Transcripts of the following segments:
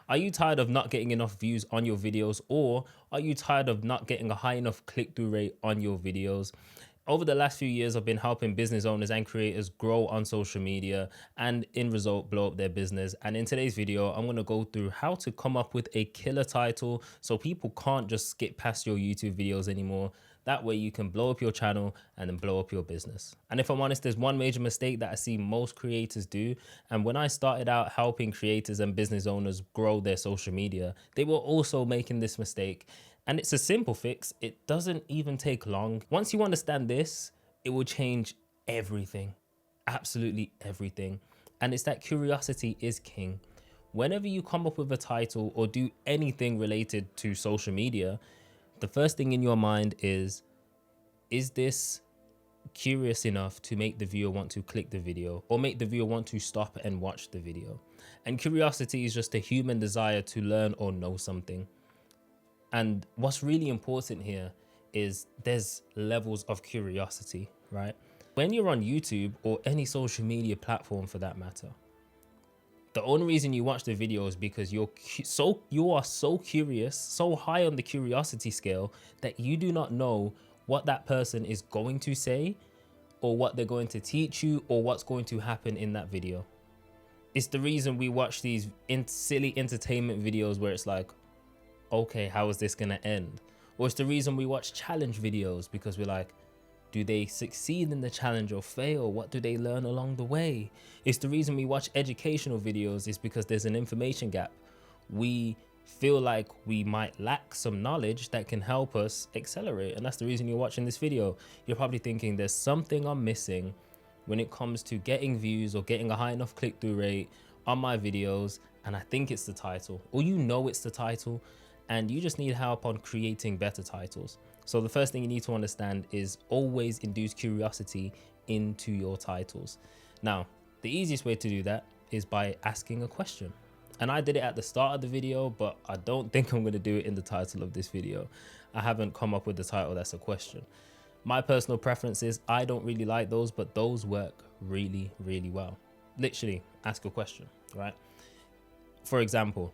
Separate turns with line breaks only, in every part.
Are you tired of not getting enough views on your videos, or are you tired of not getting a high enough click-through rate on your videos? Over the last few years, I've been helping business owners and creators grow on social media and in result blow up their business. And in today's video, I'm going to go through how to come up with a killer title so people can't just skip past your YouTube videos anymore. That way you can blow up your channel and then blow up your business. And if I'm honest, there's one major mistake that I see most creators do. And when I started out helping creators and business owners grow their social media, they were also making this mistake. And it's a simple fix. It doesn't even take long. Once you understand this, it will change everything, absolutely everything. And it's that curiosity is king. Whenever you come up with a title or do anything related to social media, the first thing in your mind is this curious enough to make the viewer want to click the video or make the viewer want to stop and watch the video? And curiosity is just a human desire to learn or know something. And what's really important here is there's levels of curiosity, right? When you're on YouTube or any social media platform for that matter, the only reason you watch the video is because you are so curious, so high on the curiosity scale that you do not know what that person is going to say or what they're going to teach you or what's going to happen in that video. It's the reason we watch these silly entertainment videos where it's like, okay, how is this gonna end? Or it's the reason we watch challenge videos, because we're like, do they succeed in the challenge or fail? What do they learn along the way? It's the reason we watch educational videos, is because there's an information gap. We feel like we might lack some knowledge that can help us accelerate. And that's the reason you're watching this video. You're probably thinking there's something I'm missing when it comes to getting views or getting a high enough click-through rate on my videos. And I think it's the title, or you know it's the title, and you just need help on creating better titles. So the first thing you need to understand is always induce curiosity into your titles. Now, the easiest way to do that is by asking a question. And I did it at the start of the video, but I don't think I'm going to do it in the title of this video. I haven't come up with the title that's a question. My personal preference is I don't really like those, but those work really, really well. Literally, ask a question, right? For example,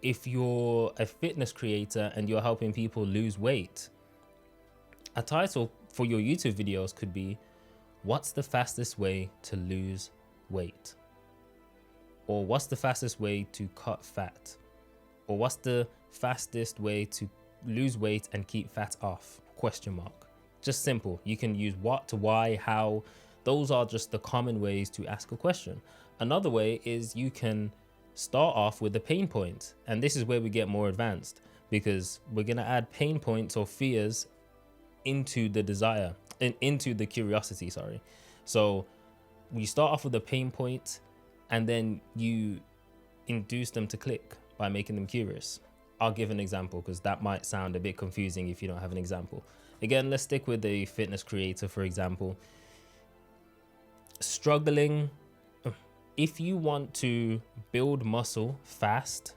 if you're a fitness creator and you're helping people lose weight, a title for your YouTube videos could be, what's the fastest way to lose weight? Or what's the fastest way to cut fat? Or what's the fastest way to lose weight and keep fat off? Question mark. Just simple. You can use what, why, how. Those are just the common ways to ask a question. Another way is you can start off with the pain point. And this is where we get more advanced, because we're going to add pain points or fears into the desire and into the curiosity, sorry. So we start off with a pain point and then you induce them to click by making them curious. I'll give an example because that might sound a bit confusing if you don't have an example. Again, let's stick with the fitness creator, for example. Struggling. If you want to build muscle fast,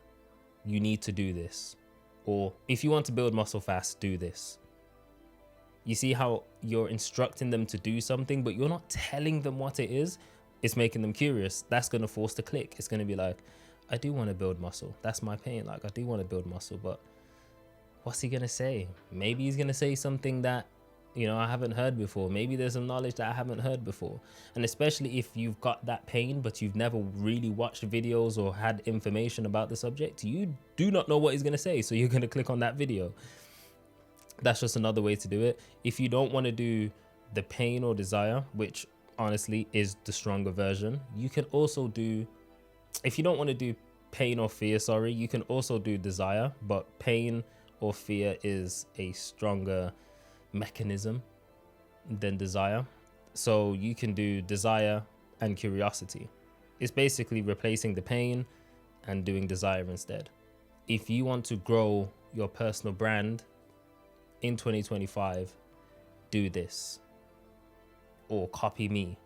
you need to do this. Or if you want to build muscle fast, do this. You see how you're instructing them to do something, but you're not telling them what it is. It's making them curious. That's going to force the click. It's going to be like, I do want to build muscle. That's my pain. Like, I do want to build muscle, but what's he going to say? Maybe he's going to say something that, you know, I haven't heard before. Maybe there's some knowledge that I haven't heard before. And especially if you've got that pain, but you've never really watched videos or had information about the subject, you do not know what he's going to say. So you're going to click on that video. That's just another way to do it. If you don't want to do the pain or desire, which honestly is the stronger version, you can also do, if you don't want to do pain or fear, sorry, you can also do desire, but pain or fear is a stronger mechanism than desire. So you can do desire and curiosity. It's basically replacing the pain and doing desire instead. If you want to grow your personal brand in 2025, do this, or copy me,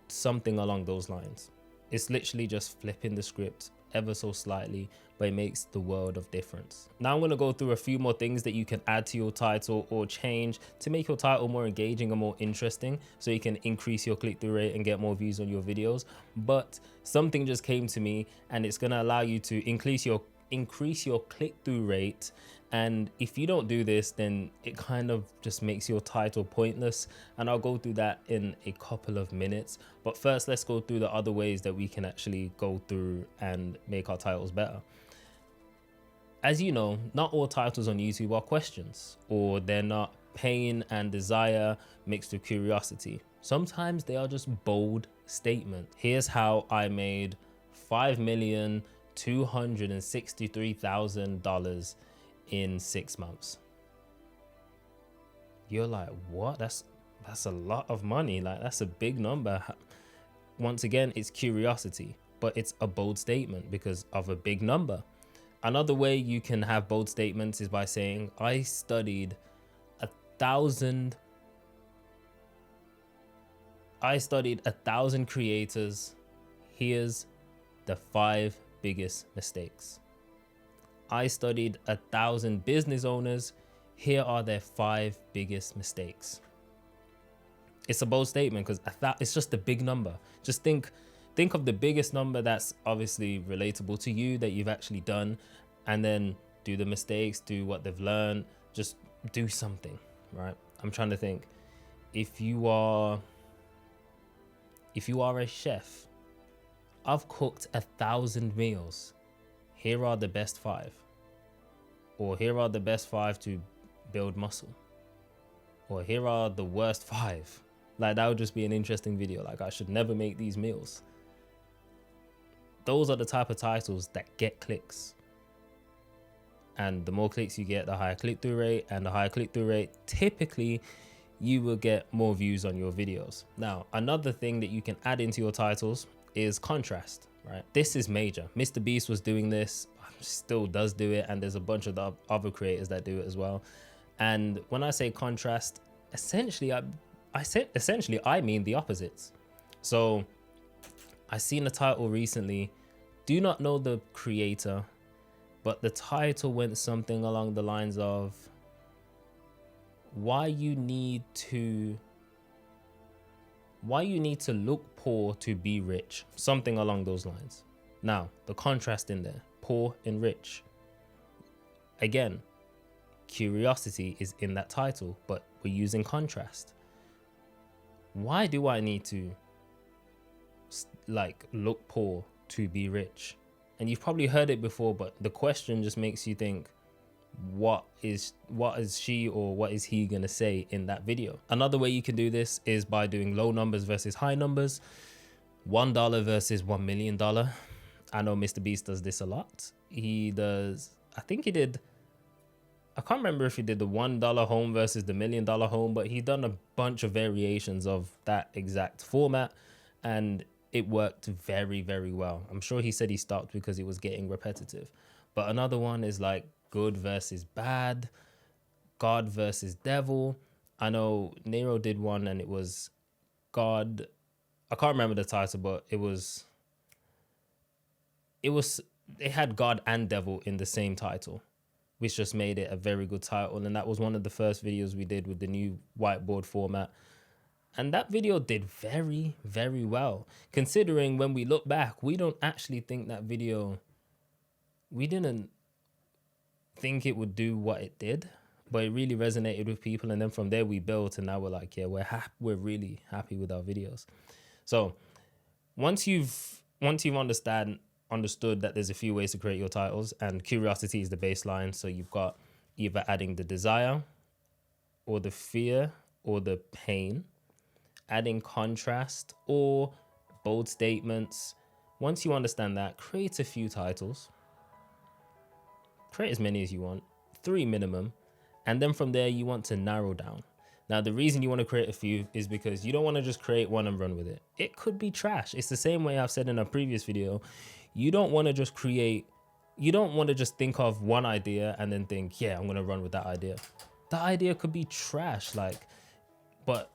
something along those lines. It's literally just flipping the script ever so slightly, but it makes the world of difference. Now I'm going to go through a few more things that you can add to your title or change to make your title more engaging and more interesting, so you can increase your click-through rate and get more views on your videos. But something just came to me, and it's going to allow you to increase your click-through rate. And if you don't do this, then it kind of just makes your title pointless, and I'll go through that in a couple of minutes. But first, let's go through the other ways that we can actually go through and make our titles better. As you know, not all titles on YouTube are questions, or they're not pain and desire mixed with curiosity. Sometimes they are just bold statements. Here's how I made $5,263,000 in 6 months. You're like, what? That's a lot of money. Like, that's a big number. Once again, it's curiosity, but it's a bold statement because of a big number. Another way you can have bold statements is by saying, I studied 1,000 creators. Here's the 5 biggest mistakes. I studied 1,000 business owners. Here are their 5 biggest mistakes. It's a bold statement because it's just a big number. Just think of the biggest number that's obviously relatable to you that you've actually done, and then do the mistakes, do what they've learned, just do something, right? I'm trying to think. If you are a chef, I've cooked 1,000 meals. Here are the best 5. Or here are the best 5 to build muscle. Or here are the worst 5. Like, that would just be an interesting video. Like, I should never make these meals. Those are the type of titles that get clicks. And the more clicks you get, the higher click-through rate. And the higher click-through rate, typically, you will get more views on your videos. Now, another thing that you can add into your titles is contrast, right? This is major. Mr. Beast was doing this, still does do it, and there's a bunch of the other creators that do it as well. And when I say contrast, essentially I mean the opposites. So I seen a title recently, do not know the creator, but the title went something along the lines of why you need to look poor to be rich, something along those lines. Now, the contrast in there, poor and rich. Again, curiosity is in that title, but we're using contrast. Why do I need to look poor to be rich? And you've probably heard it before, but the question just makes you think, what is she or what is he gonna say in that video? Another way you can do this is by doing low numbers versus high numbers, $1 versus $1 million. I know Mr. Beast does this a lot. He does, I can't remember if he did the $1 home versus the $1 million home, but he done a bunch of variations of that exact format, and it worked very, very well. I'm sure he said he stopped because it was getting repetitive. But another one is like good versus bad, God versus devil. I know Nero did one and it was God. I can't remember the title, but it had God and devil in the same title, which just made it a very good title. And that was one of the first videos we did with the new whiteboard format. And that video did very, very well. Considering when we look back, we don't actually think that video, we didn't think it would do what it did, but it really resonated with people. And then from there we built, and now we're like, yeah, we're really happy with our videos. So once you've understood that there's a few ways to create your titles, and curiosity is the baseline. So you've got either adding the desire or the fear or the pain, adding contrast or bold statements. Once you understand that, create a few titles. Create as many as you want, 3 minimum. And then from there, you want to narrow down. Now, the reason you want to create a few is because you don't want to just create one and run with it. It could be trash. It's the same way I've said in a previous video. You don't want to just think of one idea and then think, yeah, I'm going to run with that idea. That idea could be trash, but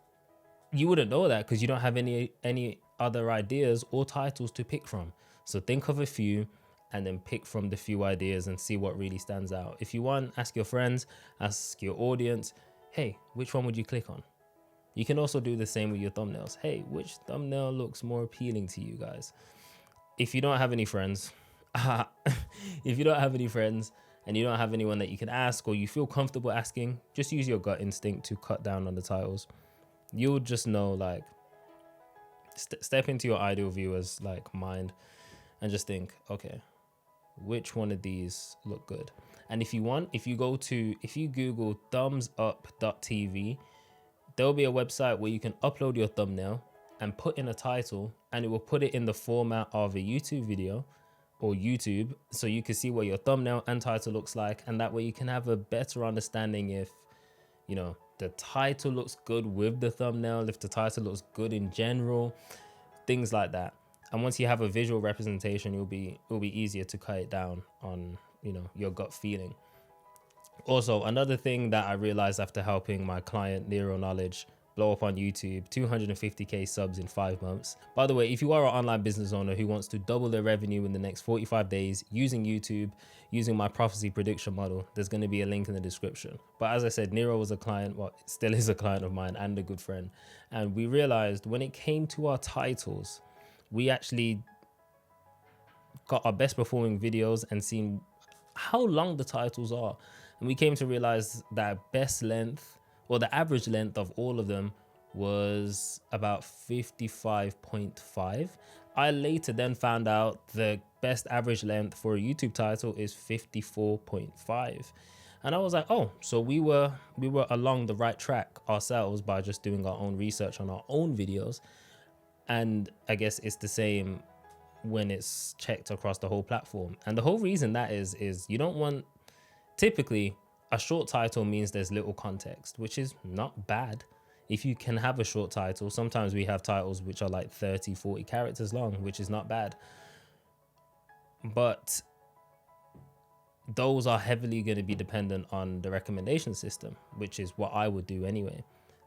you wouldn't know that because you don't have any other ideas or titles to pick from. So think of a few and then pick from the few ideas and see what really stands out. If you want, ask your friends, ask your audience, hey, which one would you click on? You can also do the same with your thumbnails. Hey, which thumbnail looks more appealing to you guys? If you don't have any friends, if you don't have any friends and you don't have anyone that you can ask or you feel comfortable asking, just use your gut instinct to cut down on the titles. You'll just know, like, step into your ideal viewer's like mind and just think, okay, which one of these look good? And if you want, if you Google thumbsup.tv, there'll be a website where you can upload your thumbnail and put in a title, and it will put it in the format of a YouTube video or YouTube, so you can see what your thumbnail and title looks like. And that way you can have a better understanding if, you know, the title looks good with the thumbnail, if the title looks good in general, things like that. And once you have a visual representation, it'll be easier to cut it down on, you know, your gut feeling. Also, another thing that I realized after helping my client Nero Knowledge blow up on YouTube, 250k subs in 5 months. By the way, if you are an online business owner who wants to double their revenue in the next 45 days using YouTube, using my prophecy prediction model, there's going to be a link in the description. But as I said, Nero was a client, well, still is a client of mine and a good friend. And we realized when it came to our titles, we actually got our best performing videos and seen how long the titles are. And we came to realize that best length, or the average length of all of them, was about 55.5. I later then found out the best average length for a YouTube title is 54.5. And I was like, oh, so we were along the right track ourselves by just doing our own research on our own videos. And I guess it's the same when it's checked across the whole platform. And the whole reason that is you don't want, typically a short title means there's little context, which is not bad. If you can have a short title, sometimes we have titles which are like 30, 40 characters long, which is not bad. But those are heavily going to be dependent on the recommendation system, which is what I would do anyway.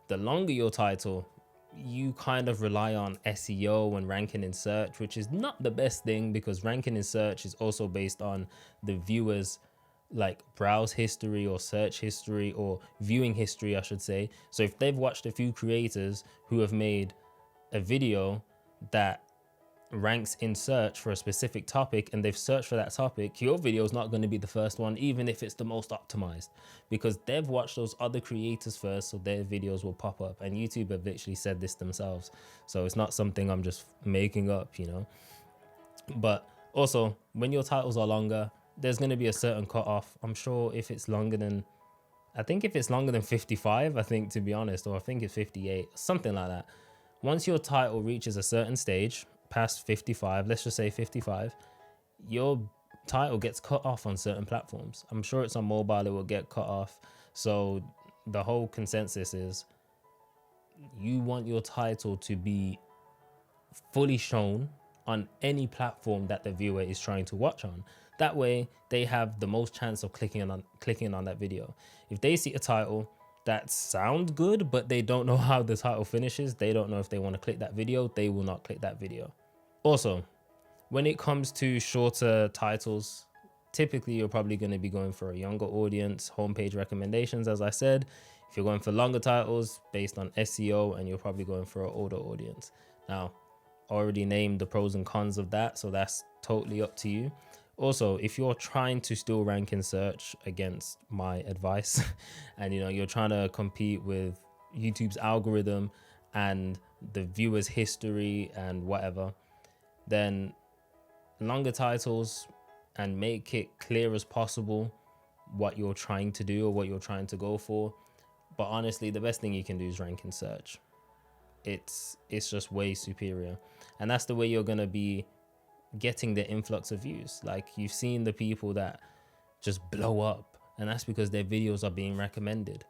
The longer your title, you kind of rely on SEO and ranking in search, which is not the best thing, because ranking in search is also based on the viewers' like browse history or search history or viewing history, I should say. So if they've watched a few creators who have made a video that ranks in search for a specific topic and they've searched for that topic, your video is not going to be the first one, even if it's the most optimized, because they've watched those other creators first, so their videos will pop up. And YouTube have literally said this themselves, so it's not something I'm just making up, you know. But also, when your titles are longer, there's going to be a certain cutoff. I'm sure if it's longer than, I think if it's longer than 55, I think, to be honest, or I think it's 58, something like that. Once your title reaches a certain stage, past 55, let's just say 55, your title gets cut off on certain platforms. I'm sure it's on mobile, it will get cut off. So the whole consensus is you want your title to be fully shown on any platform that the viewer is trying to watch on. That way they have the most chance of clicking on that video. If they see a title that sounds good, but they don't know how the title finishes, they don't know if they want to click that video, they will not click that video. Also, when it comes to shorter titles, typically you're probably going to be going for a younger audience, homepage recommendations, as I said. If you're going for longer titles based on SEO, and you're probably going for an older audience. Now, I already named the pros and cons of that, so that's totally up to you. Also, if you're trying to still rank in search against my advice, and you know you're trying to compete with YouTube's algorithm and the viewer's history and whatever, then longer titles, and make it clear as possible what you're trying to do or what you're trying to go for. But honestly, the best thing you can do is rank in search. It's just way superior, and that's the way you're gonna be getting the influx of views. Like, you've seen the people that just blow up, and that's because their videos are being recommended.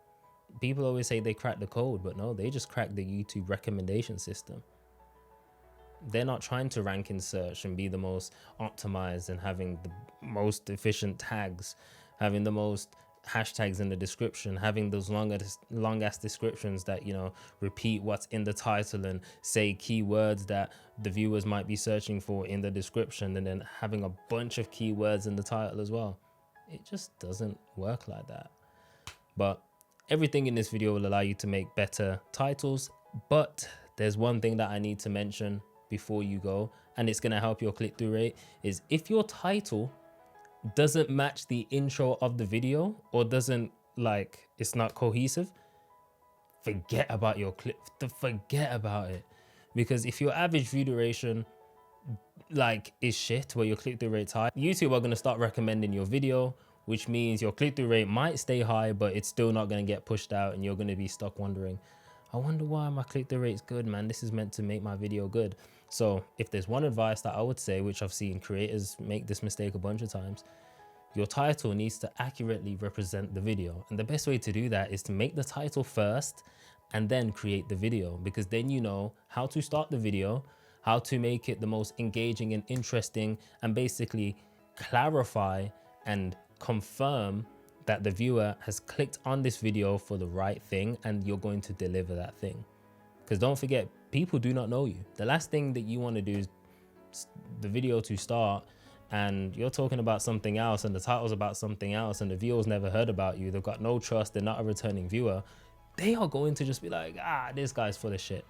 People always say they cracked the code, but no, they just cracked the YouTube recommendation system. They're not trying to rank in search and be the most optimized and having the most efficient tags, having the most hashtags in the description, having those long ass descriptions that, you know, repeat what's in the title and say keywords that the viewers might be searching for in the description, and then having a bunch of keywords in the title as well. It just doesn't work like that. But everything in this video will allow you to make better titles. But there's one thing that I need to mention before you go, and it's going to help your click-through rate, is if your title doesn't match the intro of the video, or doesn't, like, it's not cohesive, forget about your clip, forget about it. Because if your average view duration like is shit, where your click-through rate's high, YouTube are going to start recommending your video, which means your click-through rate might stay high, but it's still not going to get pushed out, and you're going to be stuck wondering, I wonder why my click-through rate's good, man. This is meant to make my video good. So if there's one advice that I would say, which I've seen creators make this mistake a bunch of times, your title needs to accurately represent the video. And the best way to do that is to make the title first and then create the video, because then you know how to start the video, how to make it the most engaging and interesting, and basically clarify and confirm that the viewer has clicked on this video for the right thing, and you're going to deliver that thing. Because don't forget, people do not know you. The last thing that you want to do is the video to start and you're talking about something else, and the title's about something else, and the viewer's never heard about you. They've got no trust. They're not a returning viewer. They are going to just be like, this guy's full of shit,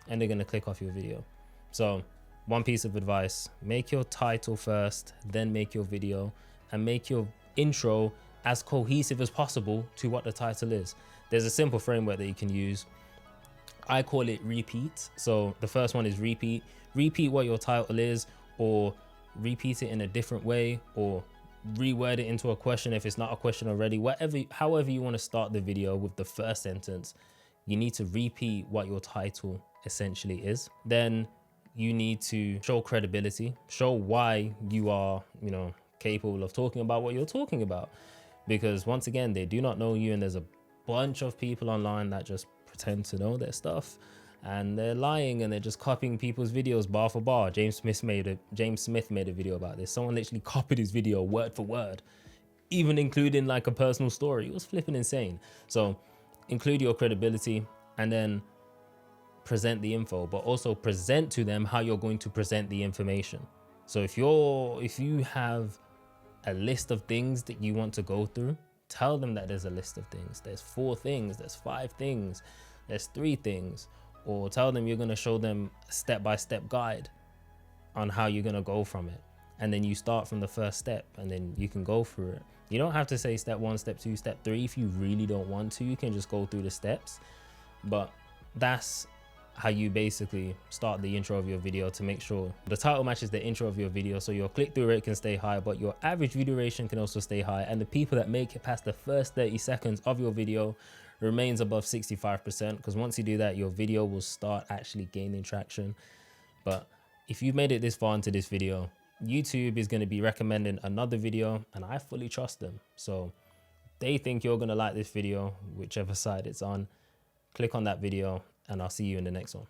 and they're going to click off your video. So one piece of advice, make your title first, then make your video, and make your intro as cohesive as possible to what the title is. There's a simple framework that you can use. I call it repeat. So the first one is repeat. Repeat what your title is, or repeat it in a different way, or reword it into a question if it's not a question already. However you want to start the video with the first sentence, you need to repeat what your title essentially is. Then you need to show credibility, show why you are, capable of talking about what you're talking about. Because once again, they do not know you, and there's a bunch of people online that just pretend to know their stuff, and they're lying, and they're just copying people's videos bar for bar. James Smith made a video about this. Someone literally copied his video word for word, even including like a personal story. It was flipping insane. So include your credibility, and then present the info, but also present to them how you're going to present the information. So if you have a list of things that you want to go through, tell them that there's a list of things. There's 4 things, there's 5 things, there's 3 things, or tell them you're going to show them a step-by-step guide on how you're going to go from it. And then you start from the first step, and then you can go through it. You don't have to say step 1, step 2, step 3. If you really don't want to, you can just go through the steps. But that's how you basically start the intro of your video, to make sure the title matches the intro of your video, so your click-through rate can stay high, but your average view duration can also stay high, and the people that make it past the first 30 seconds of your video remains above 65%, because once you do that, your video will start actually gaining traction. But if you've made it this far into this video, YouTube is going to be recommending another video, and I fully trust them. So they think you're going to like this video, whichever side it's on. Click on that video, and I'll see you in the next one.